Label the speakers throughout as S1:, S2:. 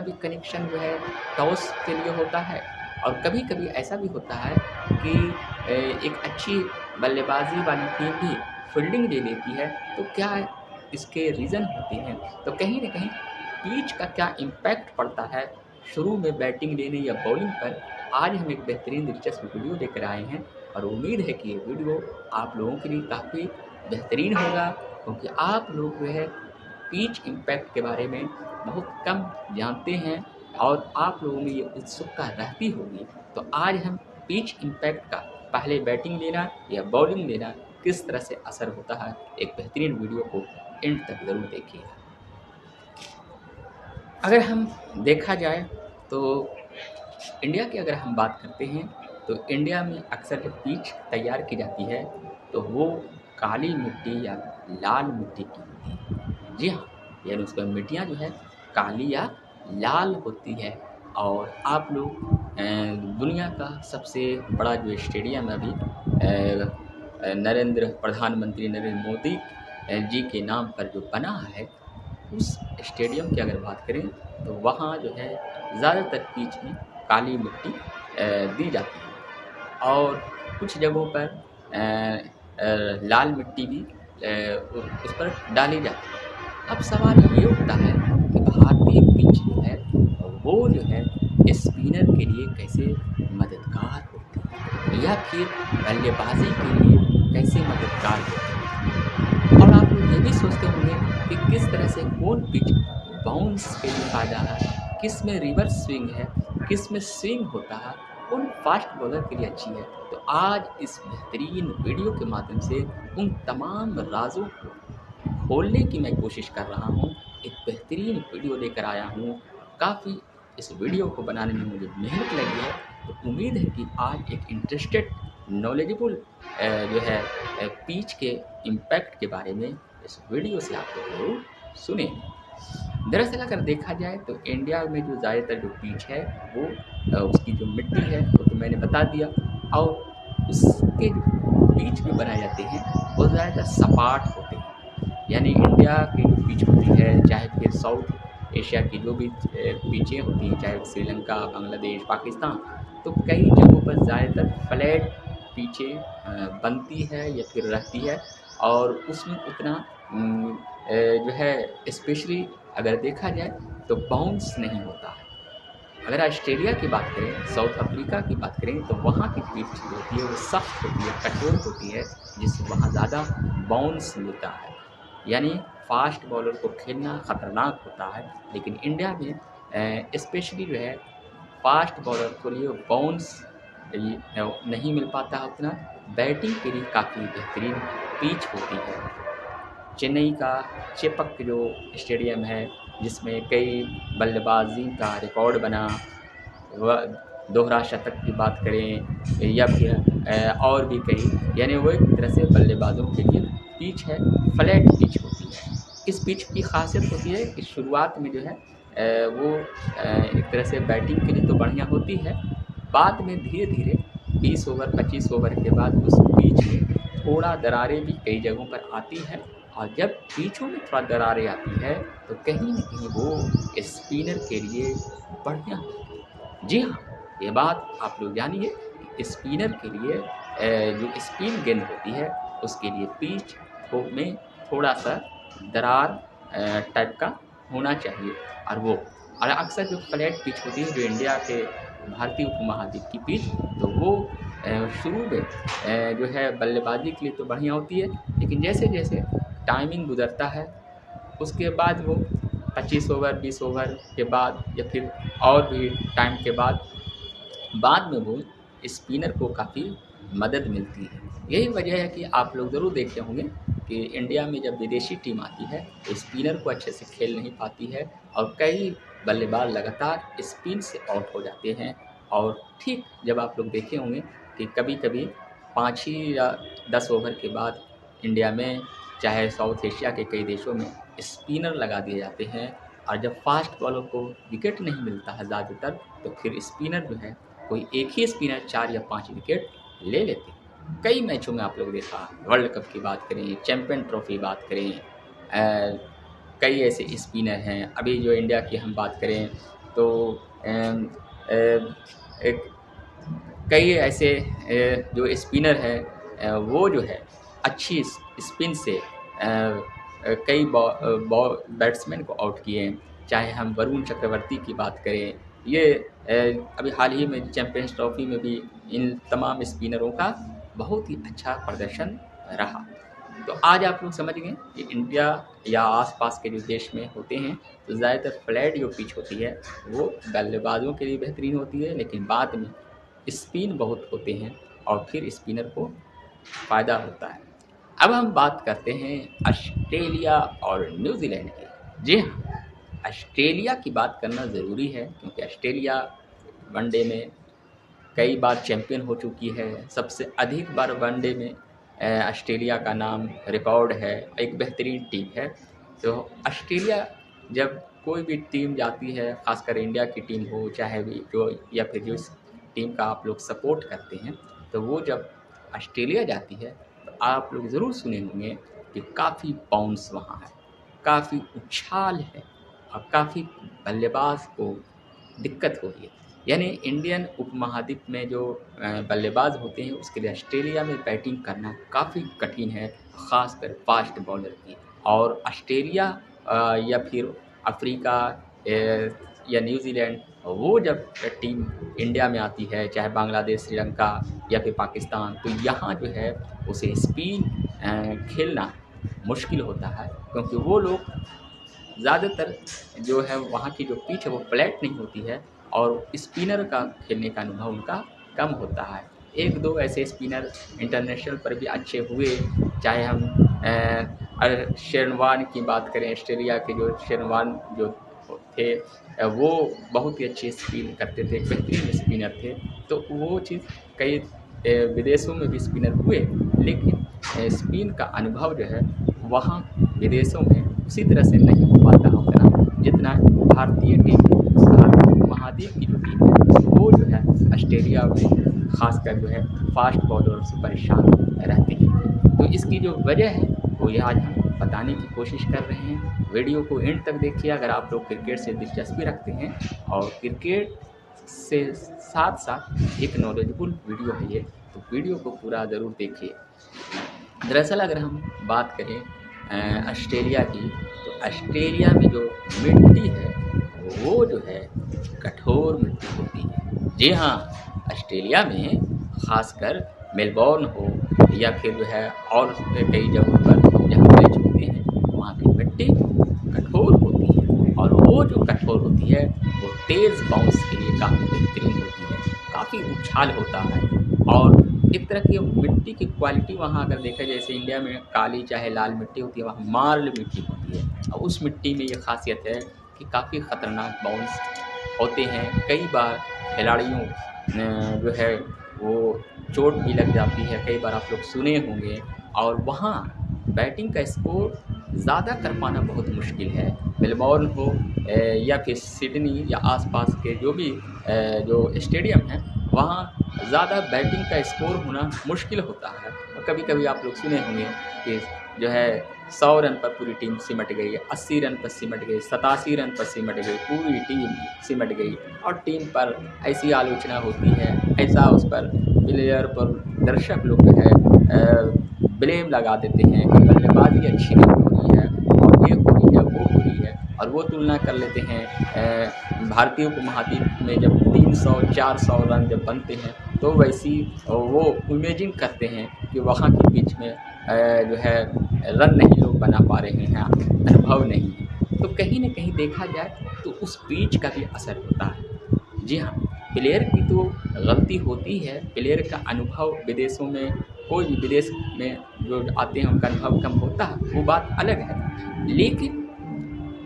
S1: कभी कनेक्शन जो है टॉस के लिए होता है, और कभी कभी ऐसा भी होता है कि एक अच्छी बल्लेबाजी वाली टीम भी फील्डिंग ले लेती है। तो क्या इसके रीज़न होते हैं? तो कहीं न कहीं पिच का क्या इम्पैक्ट पड़ता है शुरू में बैटिंग लेने या बॉलिंग पर, आज हम एक बेहतरीन दिलचस्प वीडियो लेकर आए हैं। और उम्मीद है कि ये वीडियो आप लोगों के लिए काफ़ी बेहतरीन होगा, क्योंकि आप लोग जो है पिच इम्पैक्ट के बारे में बहुत कम जानते हैं और आप लोगों में ये उत्सुकता रहती होगी। तो आज हम पिच इम्पैक्ट का, पहले बैटिंग लेना या बॉलिंग लेना, किस तरह से असर होता है, एक बेहतरीन वीडियो को एंड तक ज़रूर देखिएगा। अगर हम देखा जाए तो इंडिया की अगर हम बात करते हैं, तो इंडिया में अक्सर जब पिच तैयार की जाती है तो वो काली मिट्टी या लाल मिट्टी की होती है। जी हाँ, यानी उसमें मिट्टियाँ जो है काली या लाल होती है। और आप लोग दुनिया का सबसे बड़ा जो स्टेडियम है अभी प्रधानमंत्री नरेंद्र मोदी जी के नाम पर जो बना है, उस स्टेडियम की अगर बात करें तो वहाँ जो है ज़्यादातर पिच में काली मिट्टी दी जाती है, और कुछ जगहों पर लाल मिट्टी भी उस पर डाली जाती है। अब सवाल ये उठता है कि भारतीय पिच जो है वो जो है स्पिनर के लिए कैसे मददगार होती है, या फिर बल्लेबाजी के लिए कैसे मददगार होती है। और आप लोग ये भी सोचते होंगे कि किस तरह से कौन पिच बाउंस के लिए फ़ायदा है, किस में रिवर्स स्विंग है, किस में स्विंग होता है, कौन फास्ट बॉलर के लिए अच्छी है। तो आज इस बेहतरीन वीडियो के माध्यम से उन तमाम राजों को खोलने की मैं कोशिश कर रहा हूँ। एक बेहतरीन वीडियो लेकर आया हूँ। काफ़ी इस वीडियो को बनाने में मुझे मेहनत लगी है। तो उम्मीद है कि आज एक इंटरेस्टेड नॉलेजेबल जो है पिच के इम्पैक्ट के बारे में इस वीडियो से आप लोग ज़रूर सुनेंगे। दरअसल अगर देखा जाए तो इंडिया में जो ज़्यादातर जो पिच है वो उसकी जो मिट्टी है वो तो मैंने बता दिया, और उसके जो पिच भी बनाए जाते हैं वो ज़्यादातर सपाट होते हैं। यानी इंडिया की जो पिच होती है, चाहे फिर साउथ एशिया की जो भी पिचें होती हैं, चाहे श्रीलंका, बांग्लादेश, पाकिस्तान, तो कई जगहों पर ज़्यादातर फ्लैट पिचें बनती है या फिर रहती है, और उसमें उतना जो है स्पेशली अगर देखा जाए तो बाउंस नहीं होता है। अगर ऑस्ट्रेलिया की बात करें, साउथ अफ्रीका की बात करें, तो वहाँ की पिच जो होती है वो सख्त होती है, कठोर होती है, जिससे वहाँ ज़्यादा बाउंस मिलता है। यानी फास्ट बॉलर को खेलना ख़तरनाक होता है। लेकिन इंडिया में स्पेशली जो है फास्ट बॉलर के लिए बाउंस नहीं मिल पाता है उतना। बैटिंग के लिए काफ़ी बेहतरीन पिच होती है। चेन्नई का चेपक जो स्टेडियम है, जिसमें कई बल्लेबाजी का रिकॉर्ड बना, वह दोहरा शतक की बात करें या फिर और भी कई, यानी वो एक तरह से बल्लेबाजों के लिए पिच है, फ्लैट पिच होती है। इस पिच की खासियत होती है कि शुरुआत में जो है वो एक तरह से बैटिंग के लिए तो बढ़िया होती है, बाद में धीरे धीरे 20 ओवर 25 ओवर के बाद उस पिच में थोड़ा दरारें भी कई जगहों पर आती है। और जब पिचों में थोड़ा दरारें आती है तो कहीं न कहीं वो स्पिनर के लिए बढ़िया होती है। जी हाँ, ये बात आप लोग जानिए कि स्पिनर के लिए जो स्पिन गेंद होती है उसके लिए पिच में थोड़ा-सा दरार टाइप का होना चाहिए। और अक्सर जो फ्लैट पिच होती है, जो इंडिया के भारतीय उपमहाद्वीप की पिच, तो वो शुरू में जो है बल्लेबाजी के लिए तो बढ़िया होती है, लेकिन जैसे-जैसे टाइमिंग गुज़रता है, उसके बाद वो 25 ओवर 20 ओवर के बाद या फिर और भी टाइम के बाद में वो स्पिनर को काफ़ी मदद मिलती है। यही वजह है कि आप लोग ज़रूर देखे होंगे कि इंडिया में जब विदेशी टीम आती है तो स्पिनर को अच्छे से खेल नहीं पाती है, और कई बल्लेबाज लगातार स्पिन से आउट हो जाते हैं। और ठीक जब आप लोग देखे होंगे कि कभी-कभी 5 ही या 10 ओवर के बाद इंडिया में, चाहे साउथ एशिया के कई देशों में, स्पिनर लगा दिए जाते हैं, और जब फास्ट बॉलर को विकेट नहीं मिलता है ज़्यादातर, तो फिर स्पिनर जो है कोई एक ही स्पिनर 4 या 5 विकेट ले लेते हैं। कई मैचों में आप लोग देखा, वर्ल्ड कप की बात करें, चैंपियन ट्रॉफी बात करें, कई ऐसे स्पिनर हैं। अभी जो इंडिया की हम बात करें तो अम, अ, एक कई ऐसे जो स्पिनर है वो जो है अच्छी स्पिन से कई बैट्समैन को आउट किए हैं। चाहे हम वरुण चक्रवर्ती की बात करें, ये अभी हाल ही में चैंपियंस ट्रॉफी में भी इन तमाम स्पिनरों का बहुत ही अच्छा प्रदर्शन रहा। तो आज आप लोग समझ गए कि इंडिया या आसपास के जो देश में होते हैं तो ज़्यादातर फ्लैट जो पिच होती है वो बल्लेबाजों के लिए बेहतरीन होती है, लेकिन बाद में स्पिन बहुत होते हैं और फिर स्पिनर को फ़ायदा होता है। अब हम बात करते हैं ऑस्ट्रेलिया और न्यूजीलैंड की। जी हाँ, ऑस्ट्रेलिया की बात करना ज़रूरी है क्योंकि ऑस्ट्रेलिया वनडे में कई बार चैंपियन हो चुकी है। सबसे अधिक बार वनडे में ऑस्ट्रेलिया का नाम रिकॉर्ड है, एक बेहतरीन टीम है। तो ऑस्ट्रेलिया जब कोई भी टीम जाती है, खासकर इंडिया की टीम हो चाहे भी जो या फिर जिस टीम का आप लोग सपोर्ट करते हैं, तो वो जब ऑस्ट्रेलिया जाती है तो आप लोग ज़रूर सुने होंगे कि काफ़ी बाउंस वहाँ है, काफ़ी उछाल है और काफ़ी बल्लेबाज को दिक्कत हो रही है। यानी इंडियन उपमहाद्वीप में जो बल्लेबाज होते हैं उसके लिए ऑस्ट्रेलिया में बैटिंग करना काफ़ी कठिन है, ख़ासकर फास्ट बॉलर की। और ऑस्ट्रेलिया या फिर अफ्रीका या न्यूजीलैंड, वो जब टीम इंडिया में आती है, चाहे बांग्लादेश, श्रीलंका या फिर पाकिस्तान, तो यहाँ जो है उसे स्पिन खेलना मुश्किल होता है क्योंकि वो लोग ज़्यादातर जो है वहाँ की जो पिच है वो फ्लैट नहीं होती है और स्पिनर का खेलने का अनुभव उनका कम होता है। एक दो ऐसे स्पिनर इंटरनेशनल पर भी अच्छे हुए, चाहे हम शेरवान की बात करें, ऑस्ट्रेलिया के जो शेरवान जो थे वो बहुत ही अच्छी स्पिन करते थे, बेहतरीन स्पिनर थे। तो वो चीज़ कई विदेशों में भी स्पिनर हुए, लेकिन स्पिन का अनुभव जो है वहाँ विदेशों में उसी तरह से नहीं हो पाता उतना जितना भारतीय टीम, भारत महाद्वीप की जो टीम है वो जो है ऑस्ट्रेलिया में खासकर जो है फास्ट बॉलर से परेशान रहती है। तो इसकी जो वजह है वो ये आज हम बताने की कोशिश कर रहे हैं। वीडियो को एंड तक देखिए अगर आप लोग क्रिकेट से दिलचस्पी रखते हैं और क्रिकेट से साथ साथ एक नॉलेजफुल वीडियो है ये, तो वीडियो को पूरा ज़रूर देखिए। दरअसल अगर हम बात करें ऑस्ट्रेलिया की, तो ऑस्ट्रेलिया में जो मिट्टी है वो जो है कठोर मिट्टी होती है। जी हाँ, ऑस्ट्रेलिया में खासकर मेलबॉर्न हो या फिर जो है और कई जगहों पर जहाँ मैच होते हैं वहाँ की मिट्टी कठोर होती है और वो जो कठोर होती है वो तेज़ बाउंस के लिए काफ़ी बेहतरीन होती है, काफ़ी उछाल होता है। और एक तरह की मिट्टी की क्वालिटी वहाँ अगर देखा जाए, जैसे इंडिया में काली चाहे लाल मिट्टी होती है, वहाँ मार्ल मिट्टी होती है और उस मिट्टी में ये खासियत है कि काफ़ी ख़तरनाक बाउंस होते हैं। कई बार खिलाड़ियों जो है वो चोट भी लग जाती है, कई बार आप लोग सुने होंगे। और वहाँ बैटिंग का स्कोर ज़्यादा कर पाना बहुत मुश्किल है। मेलबॉर्न हो या फिर सिडनी या आसपास के जो भी जो स्टेडियम हैं वहाँ ज़्यादा बैटिंग का स्कोर होना मुश्किल होता है। और कभी कभी आप लोग सुने होंगे कि जो है 100 रन पर पूरी टीम सिमट गई, 80 रन पर सिमट गई, 87 रन पर सिमट गई, पूरी टीम सिमट गई। और टीम पर ऐसी आलोचना होती है, ऐसा उस पर प्लेयर पर दर्शक लोग जो है ब्लेम लगा देते हैं कि बल्लेबाजी अच्छी नहीं हो रही है और ये हो रही है वो हो रही है। और वो तुलना कर लेते हैं भारतीय उपमहाद्वीप में जब 300-400 रन जब बनते हैं तो वैसी वो इमेजिन करते हैं कि वहाँ की पिच में जो है रन नहीं लोग बना पा रहे हैं, अनुभव नहीं है। तो कहीं न कहीं देखा जाए तो उस पिच का भी असर होता है। जी हाँ, प्लेयर की तो गलती होती है, प्लेयर का अनुभव विदेशों में कोई भी विदेश में जो आते हैं उनका अनुभव कम होता है, वो बात अलग है। लेकिन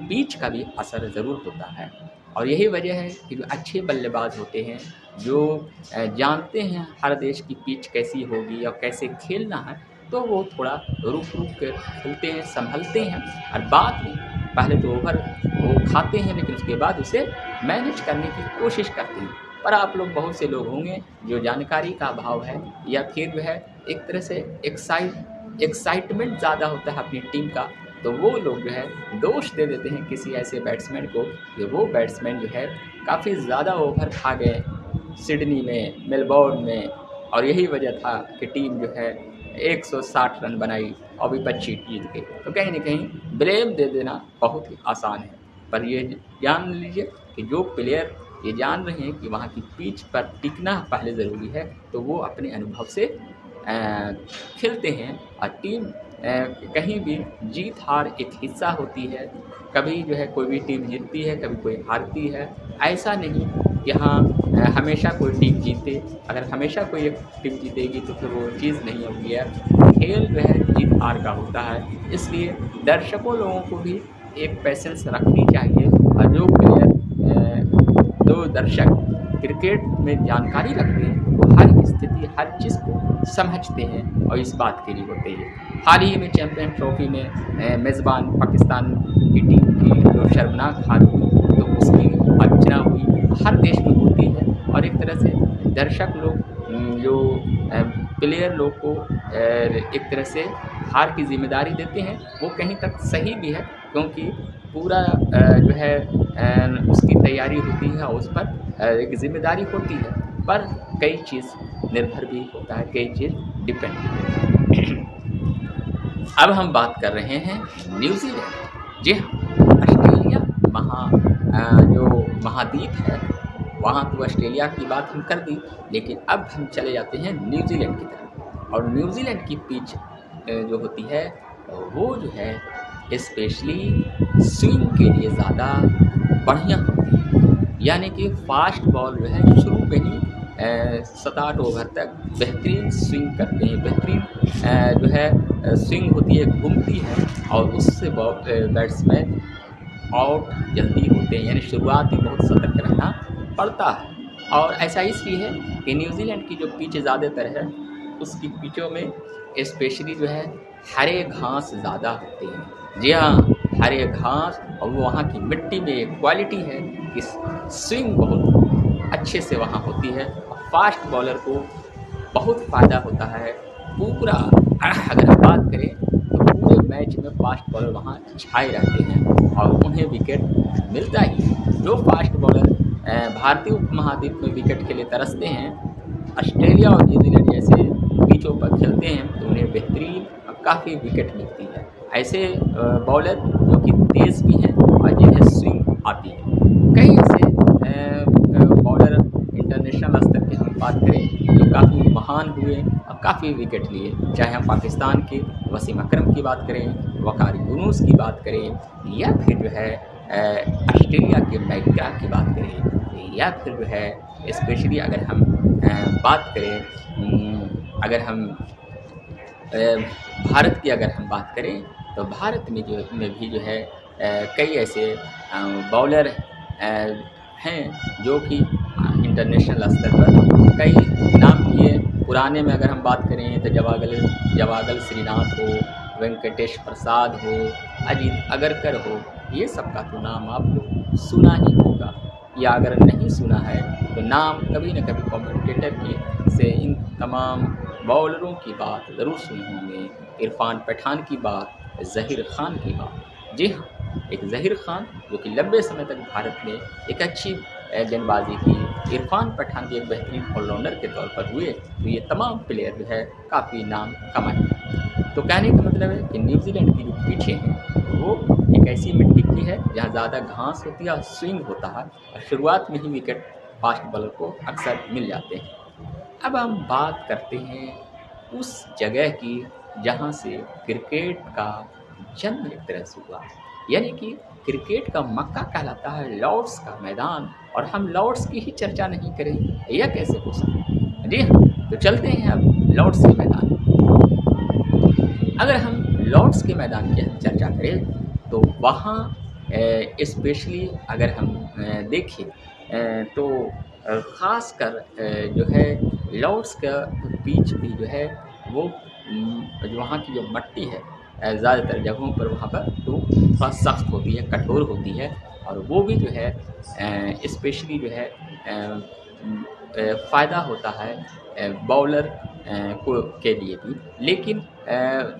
S1: पिच का भी असर ज़रूर होता है और यही वजह है कि जो अच्छे बल्लेबाज होते हैं, जो जानते हैं हर देश की पिच कैसी होगी और कैसे खेलना है, तो वो थोड़ा रुक कर खेलते हैं, संभलते हैं और बाद में पहले तो ओवर वो खाते हैं लेकिन उसके बाद उसे मैनेज करने की कोशिश करते हैं। पर आप लोग बहुत से लोग होंगे जो जानकारी का अभाव है या फिर जो है एक तरह से एक्साइटमेंट ज़्यादा होता है अपनी टीम का, तो वो लोग जो है दोष दे देते हैं किसी ऐसे बैट्समैन को कि वो बैट्समैन जो है काफ़ी ज़्यादा ओवर खा गए सिडनी में, मेलबोर्न में, और यही वजह था कि टीम जो है 160 रन बनाई और विपक्ष जीत गई। तो कहीं न कहीं ब्लेम दे देना बहुत ही आसान है, पर ये जान लीजिए कि जो प्लेयर ये जान रहे हैं कि वहाँ की पिच पर टिकना पहले ज़रूरी है, तो वो अपने अनुभव से खेलते हैं। और टीम कहीं भी जीत हार एक हिस्सा होती है, कभी जो है कोई भी टीम जीतती है, कभी कोई हारती है। ऐसा नहीं कि हाँ हमेशा कोई टीम जीते, अगर हमेशा कोई एक टीम जीतेगी तो फिर वो चीज़ नहीं होगी यार। खेल जो है जीत हार का होता है, इसलिए दर्शकों लोगों को भी एक पेशेंस रखनी चाहिए। और जो प्लेयर जो दर्शक क्रिकेट में जानकारी रखते हैं वो हर स्थिति हर चीज़ को समझते हैं और इस बात के लिए होते हैं। हाल ही में चैम्पियन ट्रॉफी में मेज़बान पाकिस्तान की टीम की जो शर्मनाक हार हुई, तो उसकी आलोचना हुई, हर देश में होती है। और एक तरह से दर्शक लोग जो प्लेयर लोग को एक तरह से हार की जिम्मेदारी देते हैं, वो कहीं तक सही भी है, क्योंकि पूरा जो है उसकी तैयारी होती है और उस पर एक जिम्मेदारी होती है, पर कई चीज़ निर्भर भी होता है, कई चीज़ डिपेंड भी होता है। अब हम बात कर रहे हैं न्यूजीलैंड। जी हाँ, ऑस्ट्रेलिया जो महाद्वीप है, वहाँ तो ऑस्ट्रेलिया की बात हम कर दी, लेकिन अब हम चले जाते हैं न्यूजीलैंड की तरफ। और न्यूजीलैंड की पिच जो होती है वो जो है स्पेशली स्विंग के लिए ज़्यादा बढ़िया होती है, यानी कि फास्ट बॉल जो है शुरू में ही 7-8 ओवर तक बेहतरीन स्विंग करते हैं, बेहतरीन जो है स्विंग होती है, घूमती है, और उससे बैट्समैन आउट जल्दी होते हैं, यानी शुरुआत ही बहुत सतर्क रहना पड़ता है। और ऐसा इसलिए है कि न्यूजीलैंड की जो पिच ज़्यादातर है, उसकी पिचों में स्पेशली जो है हरे घास ज़्यादा होते हैं। जी हाँ, हरे घास, और वो वहाँ की मिट्टी में एक क्वालिटी है कि स्विंग बहुत अच्छे से वहाँ होती है, और फास्ट बॉलर को बहुत फ़ायदा होता है। पूरा अगर हम बात करें तो पूरे मैच में फास्ट बॉलर वहाँ छाए रहते हैं और उन्हें विकेट मिलता ही है। जो फास्ट बॉलर भारतीय उपमहाद्वीप में विकेट के लिए तरसते हैं, ऑस्ट्रेलिया और न्यूजीलैंड जैसे पिचों पर खेलते हैं, तो उन्हें बेहतरीन और काफ़ी विकेट मिलती है। ऐसे बॉलर जो कि तेज़ भी हैं और जिन्हें स्विंग आती है। कई ऐसे बॉलर इंटरनेशनल स्तर की हम बात करें जो काफ़ी महान हुए और काफ़ी विकेट लिए, चाहे हम पाकिस्तान के वसीम अकरम की बात करें, वकार यूनुस की बात करें, या फिर जो है ऑस्ट्रेलिया के मैकग्रा की बात करें, या फिर जो है स्पेशली अगर हम बात करें, अगर हम भारत की अगर हम बात करें, तो भारत में भी जो है कई ऐसे बॉलर हैं जो कि इंटरनेशनल स्तर पर कई नाम किए। पुराने में अगर हम बात करें तो जवागल श्रीनाथ हो, वेंकटेश प्रसाद हो, अजीत अगरकर हो, ये सब का तो नाम आपको सुना ही होगा, या अगर नहीं सुना है तो नाम कभी न कभी कमेंटेटर की से इन तमाम बॉलरों की बात ज़रूर सुने होंगे। इरफान पठान की बात, ज़हीर खान की बात। जी हाँ, एक ज़हीर खान जो कि लंबे समय तक भारत में एक अच्छी गेंदबाजी की, इरफान पठान भी एक बेहतरीन ऑलराउंडर के तौर पर हुए, तो ये तमाम प्लेयर जो है काफ़ी नाम कमाए। तो कहने का मतलब है कि न्यूजीलैंड की जो पिचें हैं वो एक ऐसी मिट्टी की है जहाँ ज़्यादा घास होती है और स्विंग होता है, और शुरुआत में ही विकेट फास्ट बॉलर को अक्सर मिल जाते हैं। अब हम बात करते हैं उस जगह की जहाँ से क्रिकेट का जन्म एक तरह से हुआ, यानी कि क्रिकेट का मक्का कहलाता है लॉर्ड्स का मैदान, और हम लॉर्ड्स की ही चर्चा नहीं करें, यह कैसे हो सकता है। जी हाँ, तो चलते हैं अब लॉर्ड्स के मैदान। अगर हम लॉर्ड्स के मैदान की हम चर्चा करें तो वहाँ स्पेशली अगर हम देखें तो ख़ास कर जो है लॉर्ड्स का पिच भी जो है वो जो वहाँ की जो मट्टी है ज़्यादातर जगहों पर वहाँ पर तो थोड़ा सख्त होती है, कठोर होती है, और वो भी जो है स्पेशली जो है फ़ायदा होता है बॉलर के लिए भी। लेकिन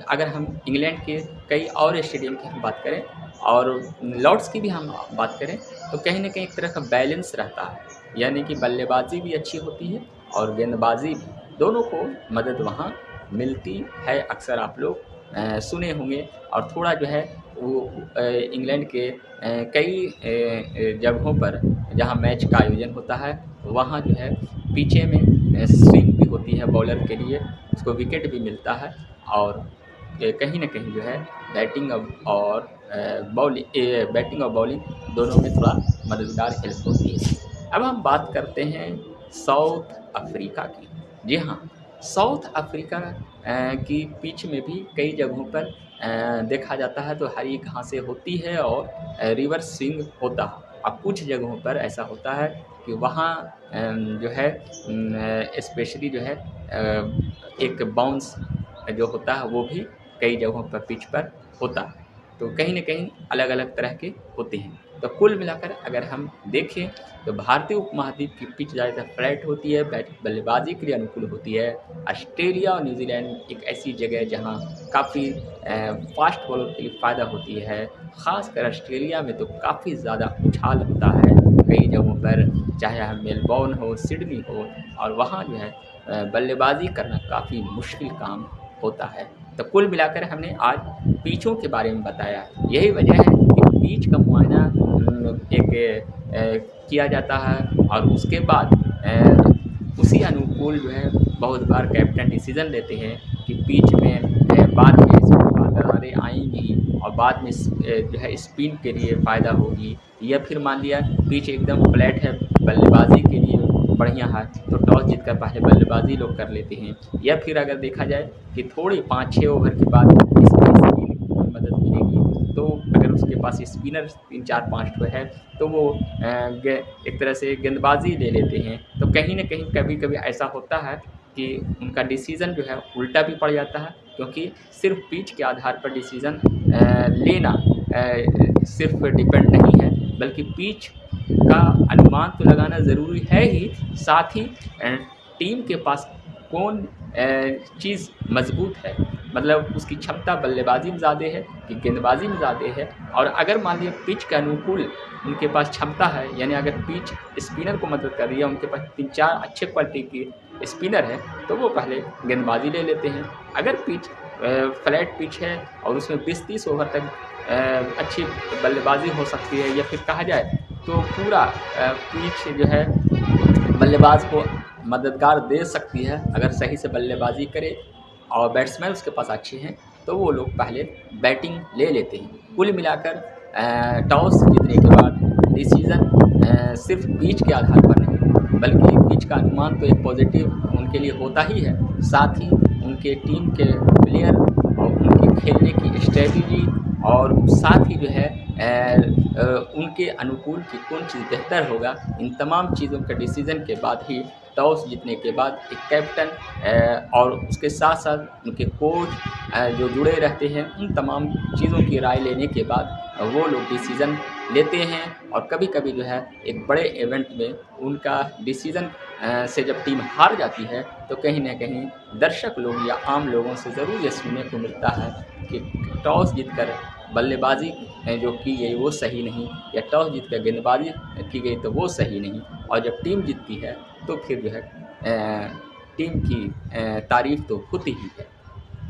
S1: अगर हम इंग्लैंड के कई और स्टेडियम की हम बात करें और लॉर्ड्स की भी हम बात करें तो कहीं न कहीं एक तरह का बैलेंस रहता है, यानी कि बल्लेबाजी भी अच्छी होती है और गेंदबाजी भी, दोनों को मदद वहाँ मिलती है। अक्सर आप लोग सुने होंगे और थोड़ा जो है वो इंग्लैंड के कई जगहों पर जहाँ मैच का आयोजन होता है वहाँ जो है पीछे में स्विंग भी होती है बॉलर के लिए, उसको विकेट भी मिलता है और कहीं न कहीं जो है बैटिंग और बॉलिंग दोनों में थोड़ा मददगार हेल्प होती है। अब हम बात करते हैं साउथ अफ्रीका की। जी हाँ, साउथ अफ्रीका की पिच में भी कई जगहों पर देखा जाता है तो हरी घासें होती है और रिवर्स स्विंग होता है। अब कुछ जगहों पर ऐसा होता है कि वहाँ जो है स्पेशली जो है एक बाउंस जो होता है वो भी कई जगहों पर पिच पर होता है। तो कहीं न कहीं अलग-अलग तरह के होते हैं। तो कुल मिलाकर अगर हम देखें तो भारतीय उपमहाद्वीप की पिच ज़्यादातर फ्लैट होती है, बल्लेबाजी के लिए अनुकूल होती है। ऑस्ट्रेलिया और न्यूज़ीलैंड एक ऐसी जगह है जहाँ काफ़ी फास्ट बॉलर के लिए फ़ायदा होती है। ख़ासकर ऑस्ट्रेलिया में तो काफ़ी ज़्यादा उछाल होता है कई जगहों पर, चाहे मेलबोर्न हो, सिडनी हो, और वहाँ जो है बल्लेबाजी करना काफ़ी मुश्किल काम होता है। तो कुल मिलाकर हमने आज पिचों के बारे में बताया। यही वजह है कि पिच का मुआयना किया जाता है और उसके बाद उसी अनुकूल जो है बहुत बार कैप्टन डिसीज़न लेते हैं कि पिच में बाद में इसमें दरारें आएँगी और बाद में जो है स्पिन के लिए फ़ायदा होगी, या फिर मान लिया पिच एकदम फ्लैट है, बल्लेबाजी के लिए बढ़िया है तो टॉस जीतकर पहले बल्लेबाजी लोग कर लेते हैं। या फिर अगर देखा जाए कि थोड़ी 5-6 ओवर के बाद इसमें स्पिन की मदद मिलेगी, तो अगर उसके पास स्पिनर 3-4-5 तो है तो वो एक तरह से गेंदबाजी ले लेते हैं। तो कहीं न कहीं कभी-कभी ऐसा होता है कि उनका डिसीज़न जो है उल्टा भी पड़ जाता है, क्योंकि सिर्फ पिच के आधार पर डिसीज़न लेना सिर्फ डिपेंड नहीं है, बल्कि पिच का अनुमान तो लगाना ज़रूरी है ही, साथ ही टीम के पास कौन चीज़ मज़बूत है, मतलब उसकी क्षमता बल्लेबाजी में ज़्यादा है कि गेंदबाजी में ज़्यादा है। और अगर मान लिया पिच के अनुकूल उनके पास क्षमता है, यानी अगर पिच स्पिनर को मदद कर रही है, उनके पास 3-4 अच्छे क्वालिटी की स्पिनर है तो वो पहले गेंदबाजी ले लेते हैं। अगर पिच फ्लैट पिच है और उसमें 20-30 ओवर तक अच्छी बल्लेबाजी हो सकती है, या फिर कहा जाए तो पूरा पिच जो है बल्लेबाज को मददगार दे सकती है अगर सही से बल्लेबाजी करे और बैट्समैन उसके पास अच्छे हैं तो वो लोग पहले बैटिंग ले लेते हैं। कुल मिलाकर टॉस जीतने के बाद डिसीज़न सिर्फ पिच के आधार पर नहीं, बल्कि पिच का अनुमान तो एक पॉजिटिव उनके लिए होता ही है, साथ ही उनके टीम के प्लेयर और उनके खेलने की स्ट्रेटजी और साथ ही जो है उनके अनुकूल की कौन चीज़ बेहतर होगा, इन तमाम चीज़ों के डिसीज़न के बाद ही टॉस जीतने के बाद एक कैप्टन और उसके साथ साथ उनके कोच जो जुड़े रहते हैं, उन तमाम चीज़ों की राय लेने के बाद वो लोग डिसीज़न लेते हैं। और कभी-कभी जो है एक बड़े इवेंट में उनका डिसीज़न से जब टीम हार जाती है तो कहीं न कहीं दर्शक लोग या आम लोगों से ज़रूर ये सुनने को मिलता है कि टॉस जीतकर बल्लेबाजी जो की गई वो सही नहीं, या टॉस जीतकर गेंदबाजी की गई तो वो सही नहीं, और जब टीम जीतती है तो फिर जो है टीम की तारीफ़ तो होती ही है।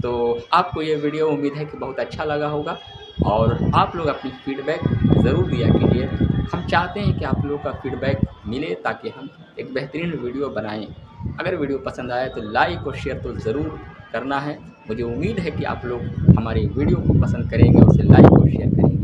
S1: तो आपको ये वीडियो उम्मीद है कि बहुत अच्छा लगा होगा और आप लोग अपनी फीडबैक ज़रूर दिया कीजिए। हम चाहते हैं कि आप लोगों का फीडबैक मिले ताकि हम एक बेहतरीन वीडियो बनाएं। अगर वीडियो पसंद आए तो लाइक और शेयर तो ज़रूर करना है। मुझे उम्मीद है कि आप लोग हमारी वीडियो को पसंद करेंगे, उसे लाइक और शेयर करेंगे।